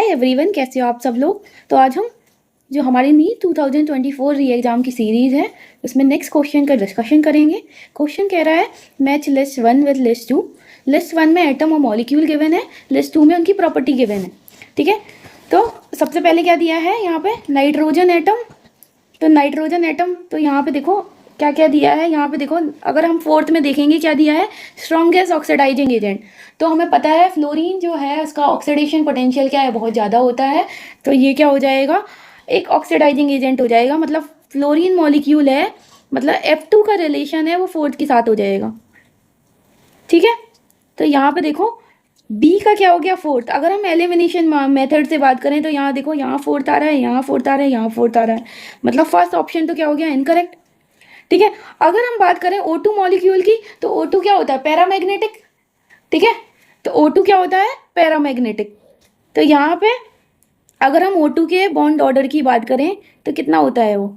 Hi everyone, कैसे हो आप सब लोग। तो आज हम जो हमारी नीट 2024 री एग्ज़ाम की सीरीज़ है उसमें नेक्स्ट क्वेश्चन का डिस्कशन करेंगे। क्वेश्चन कह रहा है match list 1 with list 2। List 1 में एटम और मॉलिक्यूल गिवन है, लिस्ट 2 में उनकी प्रॉपर्टी गिवन है। ठीक है, तो सबसे पहले क्या दिया है यहाँ पे, नाइट्रोजन एटम। तो नाइट्रोजन एटम, तो यहाँ पे देखो क्या क्या दिया है। यहाँ पे देखो, अगर हम फोर्थ में देखेंगे क्या दिया है, स्ट्रॉन्गेस्ट ऑक्सीडाइजिंग एजेंट। तो हमें पता है फ्लोरीन जो है उसका ऑक्सीडेशन पोटेंशियल क्या है, बहुत ज़्यादा होता है। तो ये क्या हो जाएगा, एक ऑक्सीडाइजिंग एजेंट हो जाएगा। मतलब फ्लोरीन मॉलिक्यूल है, मतलब F2 का रिलेशन है वो फोर्थ के साथ हो जाएगा। ठीक है, तो यहाँ पे देखो बी का क्या हो गया, फोर्थ। अगर हम एलिमिनेशन मेथड से बात करें तो यहाँ देखो, यहाँ फोर्थ आ रहा है, यहाँ फोर्थ आ रहा है, यहाँ फोर्थ आ रहा है, मतलब फर्स्ट ऑप्शन तो क्या हो गया, इनकरेक्ट। ठीक है, अगर हम बात करें O2 मॉलिक्यूल की, तो O2 क्या होता है, पैरामैग्नेटिक। ठीक है, तो O2 क्या होता है, पैरामैग्नेटिक। तो यहाँ पे अगर हम O2 के बॉन्ड ऑर्डर की बात करें तो कितना होता है वो,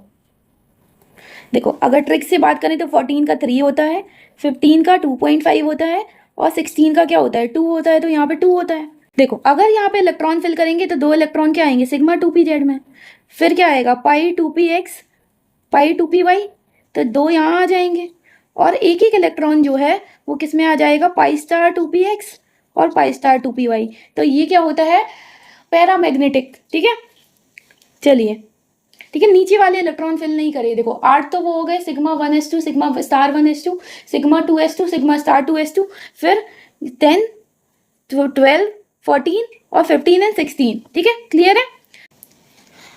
देखो अगर ट्रिक से बात करें तो 14 का 3 होता है, 15 का 2.5 होता है, और 16 का क्या होता है, 2 होता है। तो यहाँ पे 2 होता है। देखो अगर यहाँ पे इलेक्ट्रॉन फिल करेंगे तो 2 इलेक्ट्रॉन क्या आएंगे, सिग्मा 2p z में। फिर क्या आएगा, पाई 2px, पाई 2py। तो 2 यहाँ आ जाएंगे, और एक एक इलेक्ट्रॉन जो है वो किस में आ जाएगा, पाई स्टार 2px और पाई स्टार 2py। तो ये क्या होता है, पैरामैग्नेटिक। ठीक है, चलिए ठीक है, नीचे वाले इलेक्ट्रॉन फिल नहीं करे। देखो 8 तो वो हो गए, sigma 1s2, sigma star 1s2, sigma 2s2, sigma star 2s2, फिर 10, 12, 14 और 15 एंड 16। ठीक है, क्लियर है।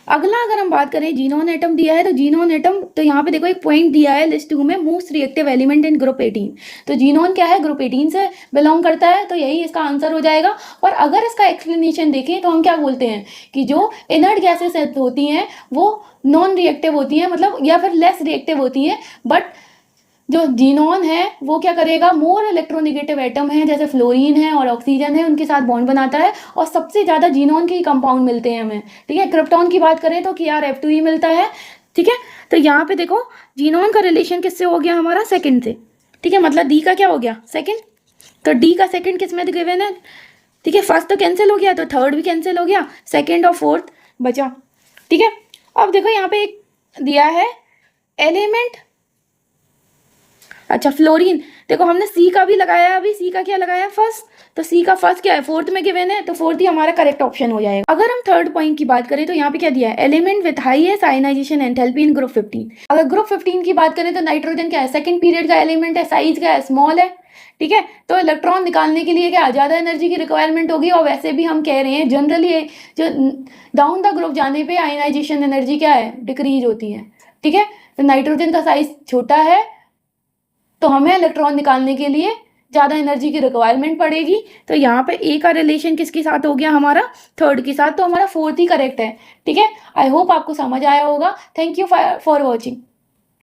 अगला अगर हम बात करें, जीनोन एटम दिया है। तो जीनोन एटम, तो यहाँ पे देखो एक पॉइंट दिया है लिस्ट 2 में, most reactive element in group 18। तो जीनोन क्या है, ग्रुप 18 से बिलोंग करता है, तो यही इसका आंसर हो जाएगा। और अगर इसका एक्सप्लेनेशन देखें तो हम क्या बोलते हैं कि जो इनर्ट गैसेस होती हैं वो नॉन रिएक्टिव होती हैं, मतलब या फिर लेस रिएक्टिव होती हैं। बट जो जीनोन है वो क्या करेगा, मोर इलेक्ट्रोनेगेटिव एटम है, जैसे फ्लोरीन है और ऑक्सीजन है, उनके साथ बॉन्ड बनाता है, और सबसे ज़्यादा जीनोन के ही कंपाउंड मिलते हैं हमें। ठीक है, क्रिप्टॉन की बात करें तो KrF2 ही मिलता है। ठीक है, तो यहाँ पे देखो जीनोन का रिलेशन किससे हो गया, हमारा सेकेंड से। ठीक है, मतलब डी का क्या हो गया, सेकेंड। तो डी का सेकेंड किस में गिवन है। ठीक है, फर्स्ट तो कैंसिल हो गया, तो थर्ड भी कैंसिल हो गया, सेकेंड और फोर्थ बचा। ठीक है, अब देखो यहाँ पे एक दिया है एलिमेंट, अच्छा फ्लोरीन। देखो हमने सी का भी लगाया, अभी सी का क्या लगाया, फर्स्ट। तो सी का फर्स्ट क्या है, फोर्थ में गिवन है, तो फोर्थ ही हमारा करेक्ट ऑप्शन हो जाएगा। अगर हम थर्ड पॉइंट की बात करें तो यहाँ पे क्या दिया है, element with highest ionisation enthalpy in group 15। अगर ग्रुप 15 की बात करें तो नाइट्रोजन क्या है, सेकंड पीरियड का एलिमेंट है, साइज क्या है, स्मॉल है। ठीक है, तो इलेक्ट्रॉन निकालने के लिए क्या ज़्यादा एनर्जी की रिक्वायरमेंट होगी, और वैसे भी हम कह रहे हैं जनरली जो डाउन द ग्रुप जाने पे आयनाइजेशन एनर्जी क्या है, डिक्रीज होती है। ठीक है, तो नाइट्रोजन का साइज छोटा है, तो हमें इलेक्ट्रॉन निकालने के लिए ज़्यादा एनर्जी की रिक्वायरमेंट पड़ेगी। तो यहाँ पे ए का रिलेशन किसके साथ हो गया, हमारा थर्ड के साथ, तो हमारा फोर्थ ही करेक्ट है। ठीक है, आई होप आपको समझ आया होगा। Thank you for watching.